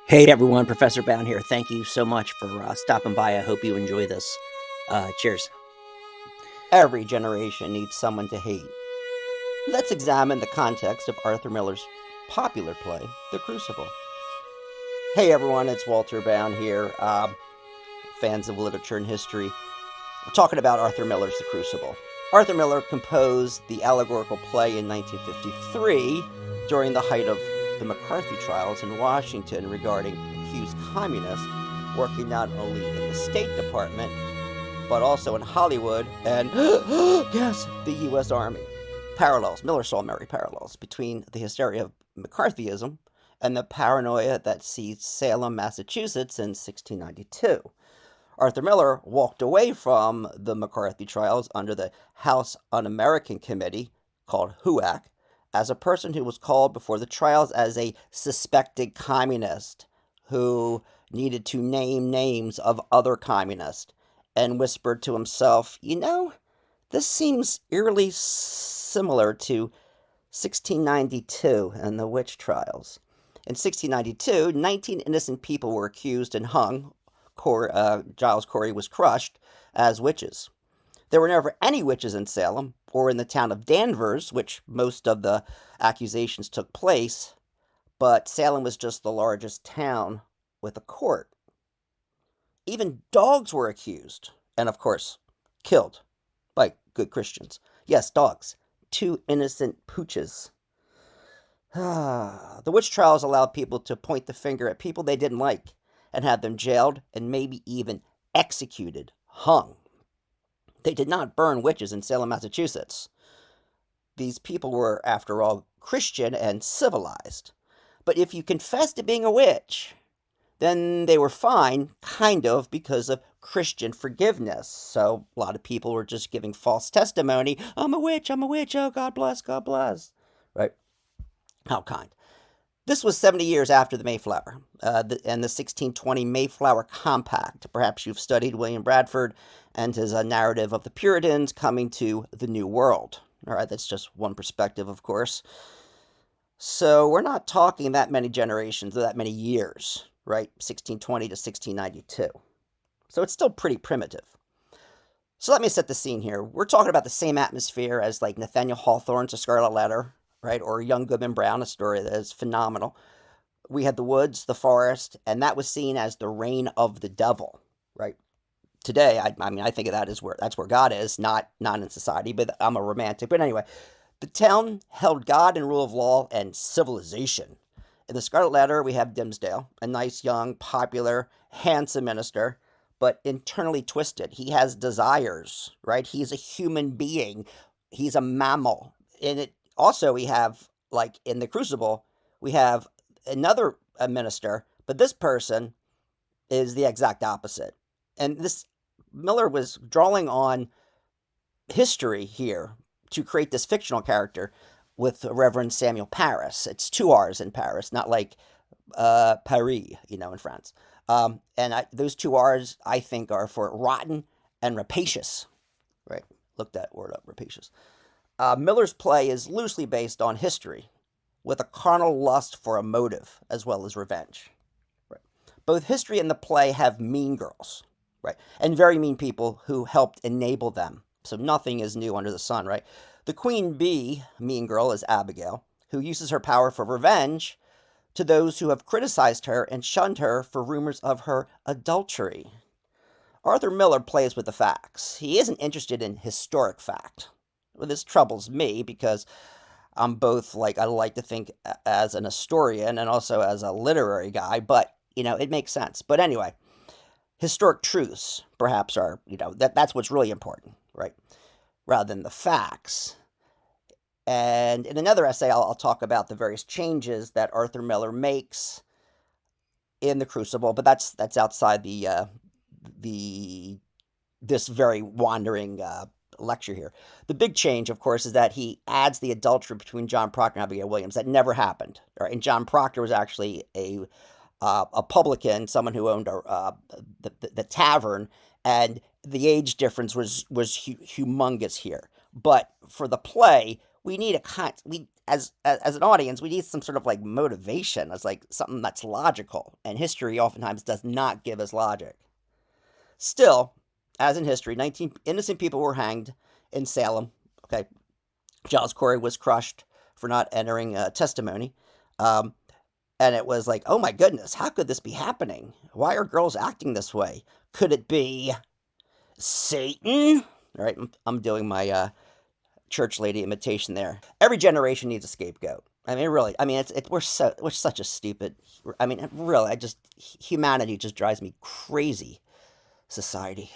Hey everyone, Professor Bowne here. Thank you so much for stopping by. I hope you enjoy this. Cheers. Every generation needs someone to hate. Let's examine the context of Arthur Miller's popular play, The Crucible. Hey everyone, it's Walter Bowne here. Fans of literature and history. We're talking about Arthur Miller's The Crucible. Arthur Miller composed the allegorical play in 1953 during the height of the McCarthy trials in Washington regarding accused communists working not only in the State Department but also in Hollywood and, yes, the U.S. Army. Miller saw many parallels between the hysteria of McCarthyism and the paranoia that seized Salem, Massachusetts in 1692. Arthur Miller walked away from the McCarthy trials under the House Un-American Committee, called HUAC, as a person who was called before the trials as a suspected communist who needed to name names of other communists and whispered to himself, this seems eerily similar to 1692 and the witch trials. In 1692, 19 innocent people were accused and hung. Giles Corey was crushed as witches. There were never any witches in Salem or in the town of Danvers, which most of the accusations took place, but Salem was just the largest town with a court. Even dogs were accused, and of course, killed by good Christians. Yes, dogs. 2 innocent pooches. The witch trials allowed people to point the finger at people they didn't like and have them jailed and maybe even executed, hung. They did not burn witches in Salem, Massachusetts. These people were, after all, Christian and civilized. But if you confessed to being a witch, then they were fine, kind of, because of Christian forgiveness. So a lot of people were just giving false testimony. I'm a witch, oh, God bless, right? How kind. This was 70 years after the Mayflower and the 1620 Mayflower Compact. Perhaps you've studied William Bradford and his narrative of the Puritans coming to the New World. All right, that's just one perspective, of course. So we're not talking that many generations or that many years, right? 1620 to 1692. So it's still pretty primitive. So let me set the scene here. We're talking about the same atmosphere as like Nathaniel Hawthorne's A Scarlet Letter, right? Or Young Goodman Brown, a story that is phenomenal. We had the woods, the forest, and that was seen as the reign of the devil, right? Today, I think of that as that's where God is, not in society, but I'm a romantic. But anyway, the town held God and rule of law and civilization. In the Scarlet Letter, we have Dimmesdale, a nice, young, popular, handsome minister, but internally twisted. He has desires, right? He's a human being. He's a mammal. In it, also, we have, like in the Crucible, we have another minister, but this person is the exact opposite. And this Miller was drawing on history here to create this fictional character with Reverend Samuel Paris. It's 2 R's in Paris, not like Paris, in France. Those 2 R's, I think, are for rotten and rapacious. Right? Look that word up, rapacious. Miller's play is loosely based on history, with a carnal lust for a motive as well as revenge. Right? Both history and the play have mean girls, right, and very mean people who helped enable them. So nothing is new under the sun, right? The queen bee, mean girl, is Abigail, who uses her power for revenge to those who have criticized her and shunned her for rumors of her adultery. Arthur Miller plays with the facts. He isn't interested in historic fact. Well, this troubles me because I'm both I like to think as an historian and also as a literary guy, but it makes sense. But anyway, historic truths perhaps are, that's what's really important, right? Rather than the facts. And in another essay, I'll talk about the various changes that Arthur Miller makes in the Crucible, but that's outside this very wandering lecture here. The big change, of course, is that he adds the adultery between John Proctor and Abigail Williams. That never happened. Right? And John Proctor was actually a publican, someone who owned the tavern, and the age difference was humongous here. But for the play, we need we as an audience, we need some sort of like motivation as like something that's logical, and history oftentimes does not give us logic. Still, as in history, 19 innocent people were hanged in Salem. Okay, Giles Corey was crushed for not entering testimony. Um, and it was like, oh my goodness, how could this be happening? Why are girls acting this way? Could it be Satan? All right, I'm doing my church lady imitation there. Every generation needs a scapegoat. I mean, really. I mean, we're such a stupid. I mean, really. Humanity just drives me crazy. Society.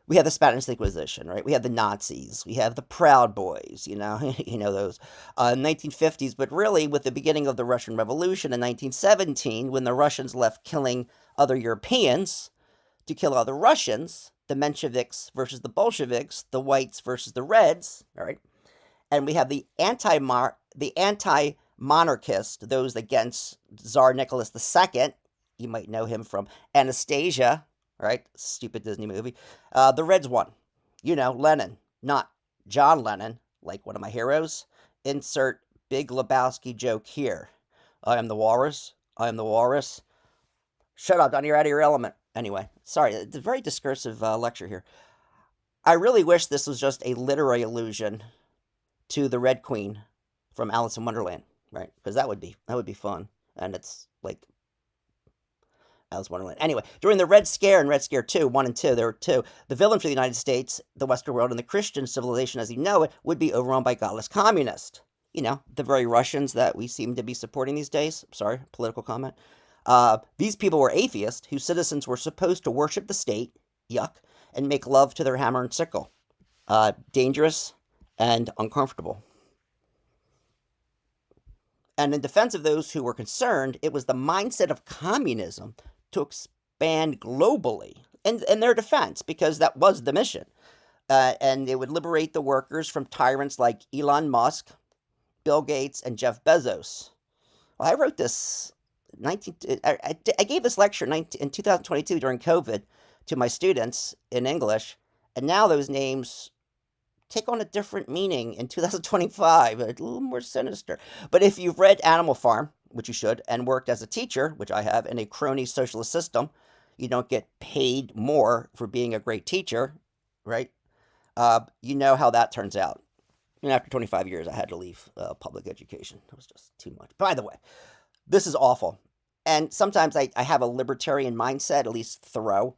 We have the Spanish Inquisition, right? We have the Nazis. We have the Proud Boys. You know those 1950s. But really, with the beginning of the Russian Revolution in 1917, when the Russians left killing other Europeans to kill other Russians, the Mensheviks versus the Bolsheviks, the whites versus the reds, all right? And we have the anti-monarchist, those against Tsar Nicholas II. You might know him from Anastasia, right? Stupid Disney movie. The Reds won. Lenin, not John Lennon, like one of my heroes. Insert Big Lebowski joke here. I am the walrus. I am the walrus. Shut up, Donnie, you're out of your element. Anyway, sorry, it's a very discursive lecture here. I really wish this was just a literary allusion to the Red Queen from Alice in Wonderland, right? Because that would be fun, and it's like Alice in Wonderland. Anyway, during the Red Scare and Red Scare 2, 1 and 2, there were two. The villain for the United States, the Western world, and the Christian civilization as you know it would be overrun by godless communists. The very Russians that we seem to be supporting these days. Sorry, political comment. These people were atheists whose citizens were supposed to worship the state, yuck, and make love to their hammer and sickle. Dangerous and uncomfortable. And in defense of those who were concerned, it was the mindset of communism to expand globally in their defense, because that was the mission. And it would liberate the workers from tyrants like Elon Musk, Bill Gates, and Jeff Bezos. Well, I wrote this I gave this lecture in 2022 during COVID to my students in English, and now those names take on a different meaning in 2025, a little more sinister. But if you've read Animal Farm, which you should, and worked as a teacher, which I have, in a crony socialist system, you don't get paid more for being a great teacher, right? You know how that turns out. And after 25 years, I had to leave public education. It was just too much. By the way, this is awful. And sometimes I have a libertarian mindset, at least Thoreau.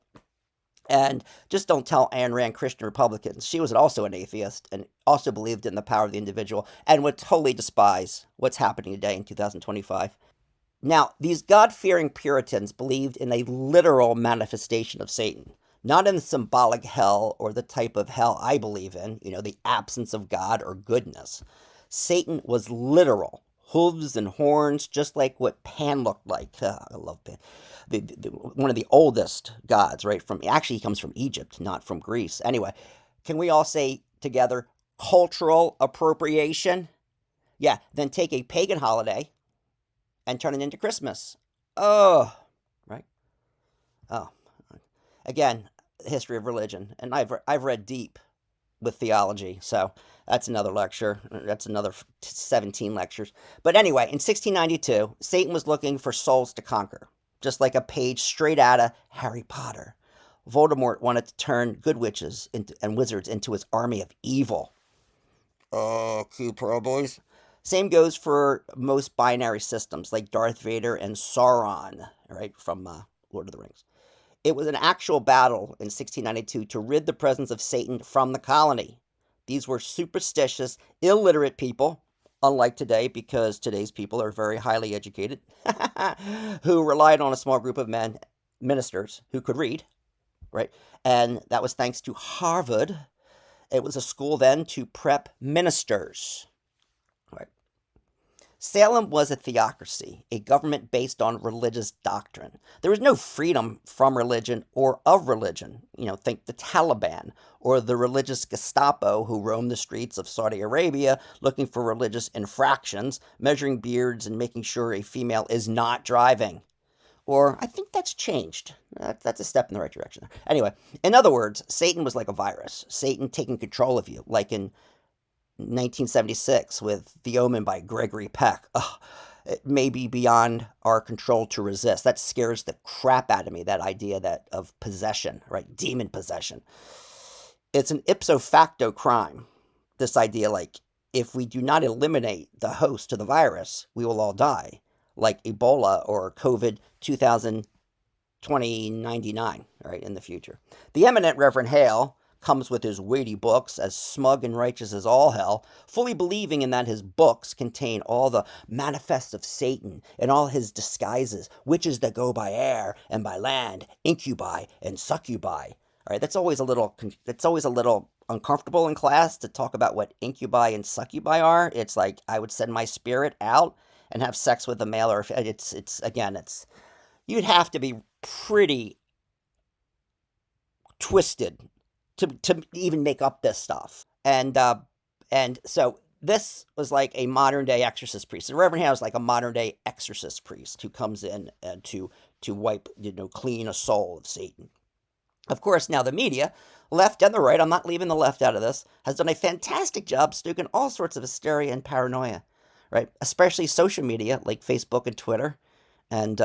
And just don't tell Ayn Rand Christian Republicans. She was also an atheist and also believed in the power of the individual and would totally despise what's happening today in 2025. Now, these God-fearing Puritans believed in a literal manifestation of Satan, not in the symbolic hell or the type of hell I believe in, the absence of God or goodness. Satan was literal. Hooves and horns, just like what Pan looked like. I love Pan. One of the oldest gods, right? Actually, he comes from Egypt, not from Greece. Anyway, can we all say together, cultural appropriation? Yeah, then take a pagan holiday and turn it into Christmas. Oh, right? Oh, again, history of religion, and I've read deep with theology, so that's another lecture. That's another 17 lectures. But anyway, in 1692, Satan was looking for souls to conquer, just like a page straight out of Harry Potter. Voldemort wanted to turn good witches and wizards into his army of evil. Oh, cute Pearl Boys. Same goes for most binary systems like Darth Vader and Sauron, right, from Lord of the Rings. It was an actual battle in 1692 to rid the presence of Satan from the colony. These were superstitious, illiterate people, unlike today, because today's people are very highly educated, who relied on a small group of ministers who could read, right? And that was thanks to Harvard. It was a school then to prep ministers, right? Salem was a theocracy, a government based on religious doctrine. There was no freedom from religion or of religion. Think the Taliban or the religious Gestapo who roamed the streets of Saudi Arabia looking for religious infractions, measuring beards and making sure a female is not driving. Or I think that's changed. That's a step in the right direction. Anyway, in other words, Satan was like a virus. Satan taking control of you, like in 1976 with The Omen by Gregory Peck. Ugh, it may be beyond our control to resist. That scares the crap out of me, that idea that of possession, right? Demon possession. It's an ipso facto crime. This idea, like, if we do not eliminate the host to the virus, we will all die, like Ebola or COVID 2099, right, in the future. The eminent Reverend Hale comes with his weighty books, as smug and righteous as all hell, fully believing in that his books contain all the manifests of Satan and all his disguises, witches that go by air and by land, incubi and succubi. All right, that's always a little uncomfortable in class to talk about what incubi and succubi are. It's like I would send my spirit out and have sex with a male, or it's again, it's you'd have to be pretty twisted to even make up this stuff. And so this was like a modern day exorcist priest. The Reverend Hale is like a modern day exorcist priest who comes in to wipe, clean a soul of Satan. Of course, now the media, left and the right, I'm not leaving the left out of this, has done a fantastic job stoking all sorts of hysteria and paranoia, right? Especially social media like Facebook and Twitter. And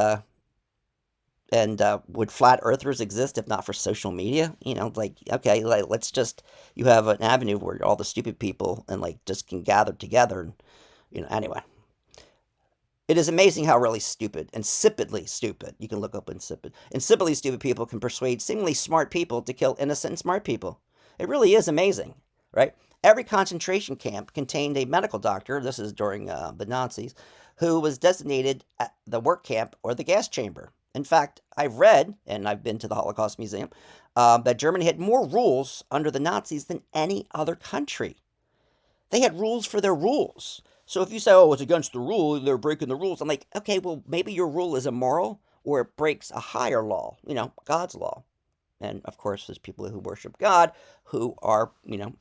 would flat earthers exist if not for social media? Like, okay, like, let's just, you have an avenue where all the stupid people and like just can gather together. And, anyway. It is amazing how really stupid, insipidly stupid, you can look up insipidly stupid people can persuade seemingly smart people to kill innocent and smart people. It really is amazing, right? Every concentration camp contained a medical doctor, this is during the Nazis, who was designated at the work camp or the gas chamber. In fact, I've read, and I've been to the Holocaust Museum, that Germany had more rules under the Nazis than any other country. They had rules for their rules. So if you say, oh, it's against the rule, they're breaking the rules, I'm like, okay, well, maybe your rule is immoral or it breaks a higher law, God's law. And of course, there's people who worship God who are, in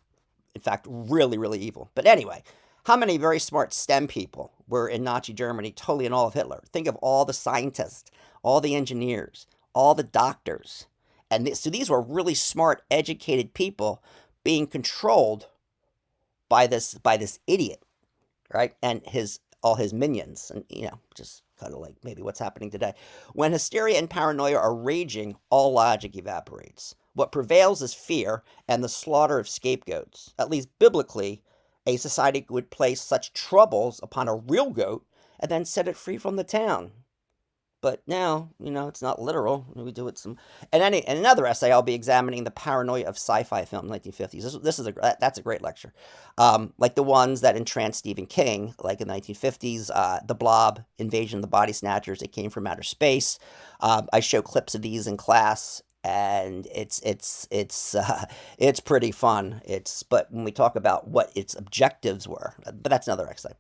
fact, really, really evil. But anyway, how many very smart STEM people were in Nazi Germany, totally in all of Hitler? Think of all the scientists, all the engineers, all the doctors. And so these were really smart, educated people being controlled by this idiot, right? And all his minions, and just kind of like maybe what's happening today. When hysteria and paranoia are raging, all logic evaporates. What prevails is fear and the slaughter of scapegoats. At least biblically, a society would place such troubles upon a real goat and then set it free from the town. But now, it's not literal. We do it some. And in another essay, I'll be examining the paranoia of sci-fi film in the 1950s. That's a great lecture. Like the ones that entranced Stephen King, like in the 1950s, The Blob, Invasion of the Body Snatchers. It came from outer space. I show clips of these in class, and it's pretty fun. But when we talk about what its objectives were, but that's another essay.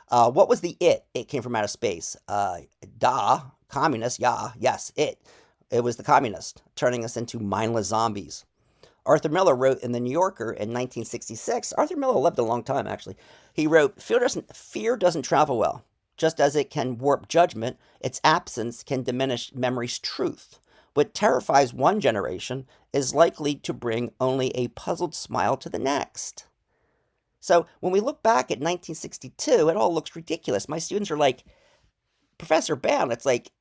What was the it? It came from outer space. Communist, yeah, yes, it. It was the communist, turning us into mindless zombies. Arthur Miller wrote in The New Yorker in 1966. Arthur Miller lived a long time, actually. He wrote, fear doesn't travel well. Just as it can warp judgment, its absence can diminish memory's truth. What terrifies one generation is likely to bring only a puzzled smile to the next. So when we look back at 1962, it all looks ridiculous. My students are like, Professor Bowne, it's like,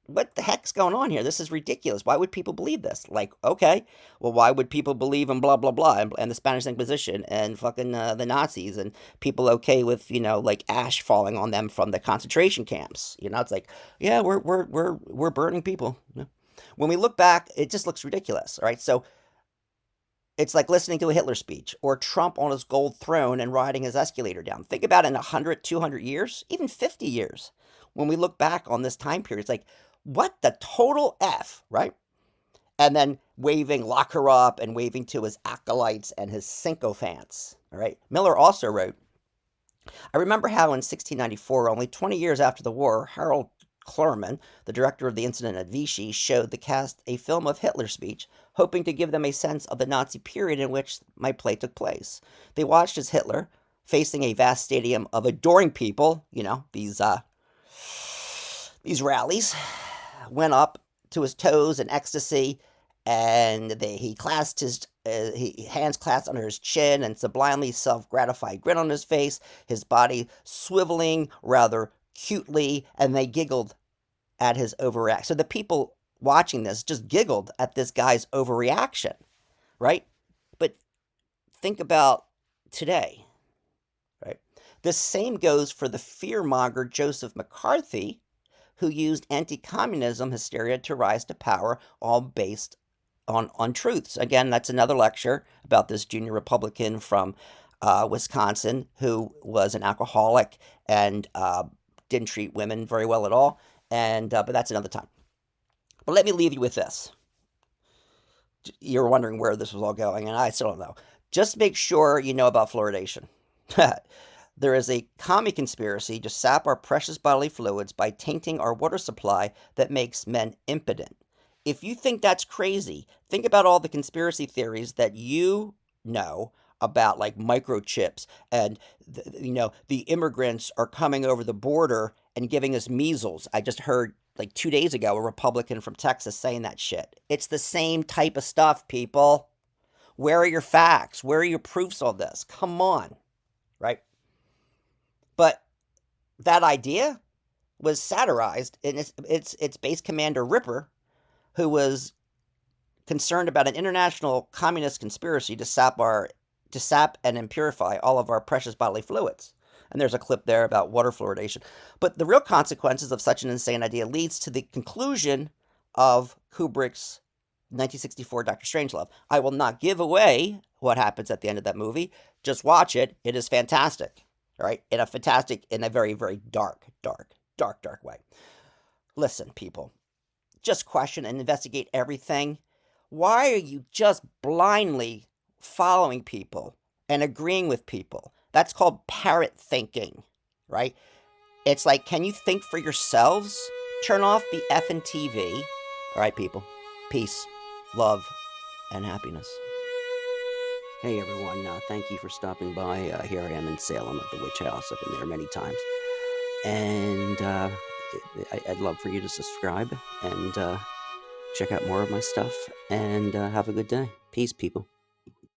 what the heck's going on here? This is ridiculous. Why would people believe this? Like, okay, well, why would people believe in blah, blah, blah, and the Spanish Inquisition and fucking the Nazis and people okay with, like ash falling on them from the concentration camps? It's like, yeah, we're burning people. When we look back, it just looks ridiculous, all right? So it's like listening to a Hitler speech or Trump on his gold throne and riding his escalator down. Think about it in 100, 200 years, even 50 years. When we look back on this time period, it's like, what the total F, right? And then waving, lock her up, and waving to his acolytes and his sycophants, all right? Miller also wrote, I remember how in 1694, only 20 years after the war, Harold Clurman, the director of the incident at Vichy, showed the cast a film of Hitler's speech, hoping to give them a sense of the Nazi period in which my play took place. They watched as Hitler, facing a vast stadium of adoring people, these rallies, went up to his toes in ecstasy, and he clasped his he hands clasped under his chin and sublimely self-gratified grin on his face, his body swiveling rather cutely, and they giggled at his overreaction. So the people watching this just giggled at this guy's overreaction, right? But think about today, right? The same goes for the fearmonger Joseph McCarthy, who used anti-communism hysteria to rise to power, all based on truths. Again, that's another lecture about this junior Republican from Wisconsin who was an alcoholic and didn't treat women very well at all. And but that's another time. But let me leave you with this. You're wondering where this was all going, and I still don't know. Just make sure you know about fluoridation. There is a commie conspiracy to sap our precious bodily fluids by tainting our water supply that makes men impotent. If you think that's crazy, think about all the conspiracy theories that you know about, like microchips and the immigrants are coming over the border and giving us measles. I just heard like 2 days ago a Republican from Texas saying that shit. It's the same type of stuff, people. Where are your facts? Where are your proofs on this? Come on, right? But that idea was satirized in its base commander Ripper, who was concerned about an international communist conspiracy to sap and impurify all of our precious bodily fluids. And there's a clip there about water fluoridation. But the real consequences of such an insane idea leads to the conclusion of Kubrick's 1964 Dr. Strangelove. I will not give away what happens at the end of that movie. Just watch it. It is fantastic. All right? In a very, very dark way. Listen, people. Just question and investigate everything. Why are you just blindly following people and agreeing with people? That's called parrot thinking, right? It's like, can you think for yourselves? Turn off the effing TV. All right, people. Peace, love, and happiness. Hey, everyone. Thank you for stopping by. Here I am in Salem at the Witch House. I've been there many times. And I'd love for you to subscribe and check out more of my stuff. And have a good day. Peace, people.